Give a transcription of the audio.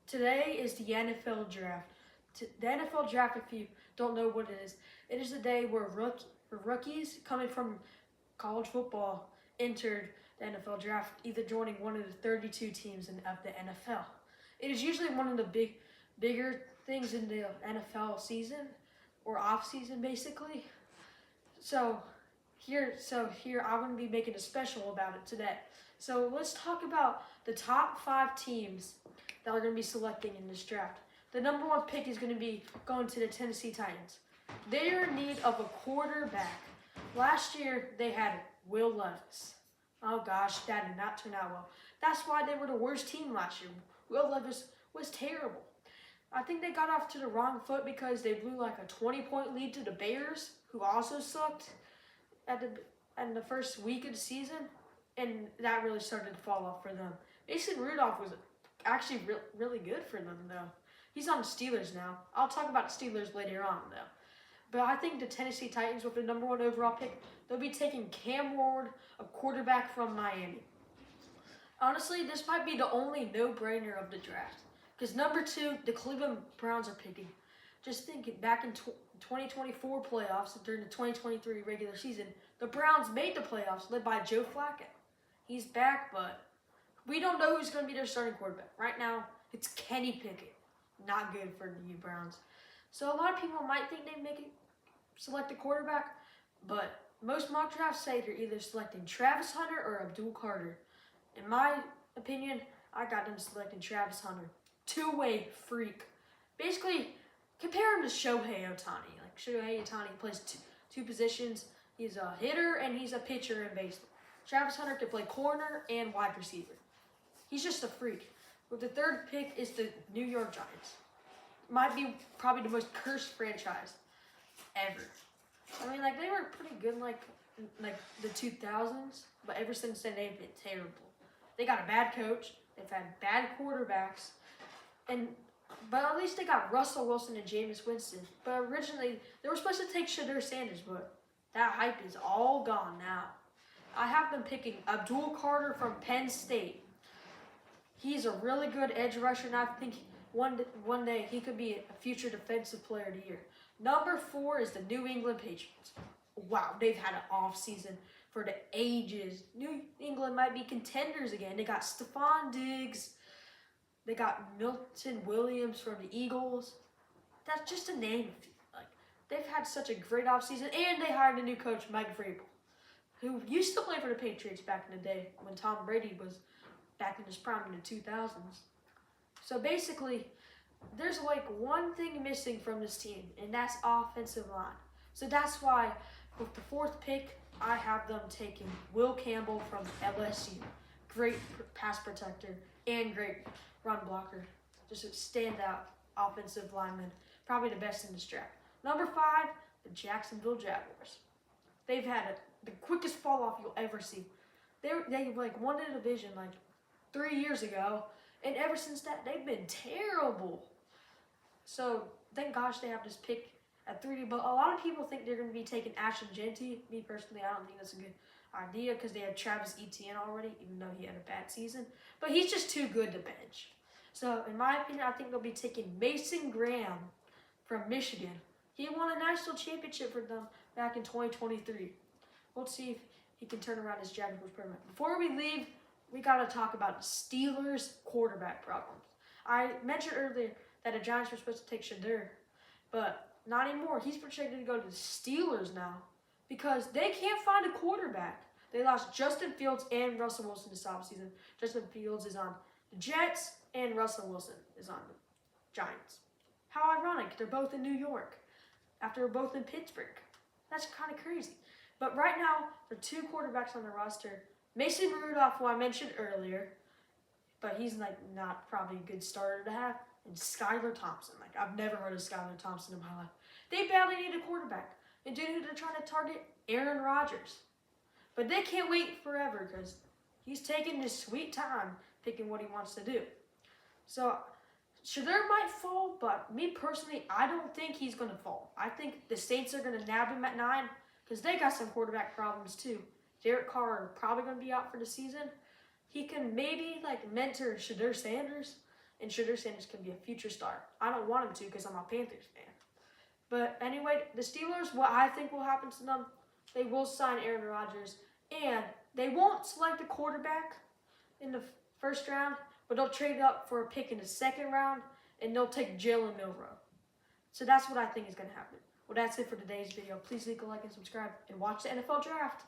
Today is the NFL draft. The NFL draft, if you don't know what it is a day where rookies coming from college football entered the NFL draft, either joining one of the 32 teams of the NFL. It is usually one of the bigger things in the NFL season or off season, basically. So here I'm going to be making a special about it today. So let's talk about the top 5 teams that are going to be selecting in this draft. The number 1 pick is going to be going to the Tennessee Titans. They are in need of a quarterback. Last year, they had Will Levis. Oh gosh, that did not turn out well. That's why they were the worst team last year. Will Levis was terrible. I think they got off to the wrong foot because they blew like a 20-point lead to the Bears, who also sucked in the first week of the season, and that really started to fall off for them. Mason Rudolph was actually really good for them, though. He's on the Steelers now. I'll talk about the Steelers later on, though. But I think the Tennessee Titans, with the number 1 overall pick, they'll be taking Cam Ward, a quarterback from Miami. Honestly, this might be the only no-brainer of the draft. Because number 2, the Cleveland Browns are picking. Just think, back in 2024 playoffs, during the 2023 regular season, the Browns made the playoffs, led by Joe Flacco. He's back, but we don't know who's going to be their starting quarterback. Right now, it's Kenny Pickett. Not good for the Browns. So a lot of people might think they select a quarterback, but most mock drafts say they're either selecting Travis Hunter or Abdul Carter. In my opinion, I got them selecting Travis Hunter. Two-way freak. Basically, compare him to Shohei Ohtani. Like Shohei Ohtani plays two positions. He's a hitter and he's a pitcher in baseball. Travis Hunter can play corner and wide receiver. He's just a freak. With the 3rd pick is the New York Giants. Might be probably the most cursed franchise ever. I mean, like, they were pretty good in, like the 2000s, but ever since then, they've been terrible. They got a bad coach. They've had bad quarterbacks. But at least they got Russell Wilson and Jameis Winston. But originally, they were supposed to take Shedeur Sanders, but that hype is all gone now. I have them picking Abdul Carter from Penn State. He's a really good edge rusher, and I think one day he could be a future defensive player of the year. Number 4 is the New England Patriots. Wow, they've had an off season for the ages. New England might be contenders again. They got Stephon Diggs. They got Milton Williams from the Eagles. That's just a name. Like, they've had such a great off season, and they hired a new coach, Mike Vrabel, who used to play for the Patriots back in the day when Tom Brady was back in his prime in the 2000s. So basically, there's like one thing missing from this team, and that's offensive line. So that's why with the 4th pick, I have them taking Will Campbell from LSU. Great pass protector and great run blocker. Just a standout offensive lineman. Probably the best in this draft. Number 5, the Jacksonville Jaguars. They've had the quickest fall off you'll ever see. They like won the division like 3 years ago, and ever since that, they've been terrible. So thank gosh they have this pick at 3. But a lot of people think they're going to be taking Ashton Jeanty. Me personally, I don't think that's a good idea because they have Travis Etienne already, even though he had a bad season. But he's just too good to bench. So in my opinion, I think they'll be taking Mason Graham from Michigan. He won a national championship for them back in 2023. Let's see if he can turn around his Jaguars program. Before we leave, we got to talk about the Steelers' quarterback problems. I mentioned earlier that the Giants were supposed to take Shedeur, but not anymore. He's projected to go to the Steelers now because they can't find a quarterback. They lost Justin Fields and Russell Wilson this offseason. Justin Fields is on the Jets, and Russell Wilson is on the Giants. How ironic. They're both in New York after they're both in Pittsburgh. That's kind of crazy. But right now, there are 2 quarterbacks on the roster. Mason Rudolph, who I mentioned earlier, but he's like not probably a good starter to have, and Skylar Thompson. Like, I've never heard of Skylar Thompson in my life. They badly need a quarterback. And do you know who they're trying to target? Aaron Rodgers. But they can't wait forever because he's taking his sweet time picking what he wants to do. So Shedeur might fall, but me personally, I don't think he's going to fall. I think the Saints are going to nab him at 9 because they got some quarterback problems too. Derek Carr probably going to be out for the season. He can maybe like mentor Shedeur Sanders, and Shedeur Sanders can be a future star. I don't want him to because I'm a Panthers fan. But anyway, the Steelers, what I think will happen to them, they will sign Aaron Rodgers, and they won't select a quarterback in the first round, but they'll trade up for a pick in the second round, and they'll take Jalen Milroe. So that's what I think is going to happen. Well, that's it for today's video. Please leave a like and subscribe, and watch the NFL Draft.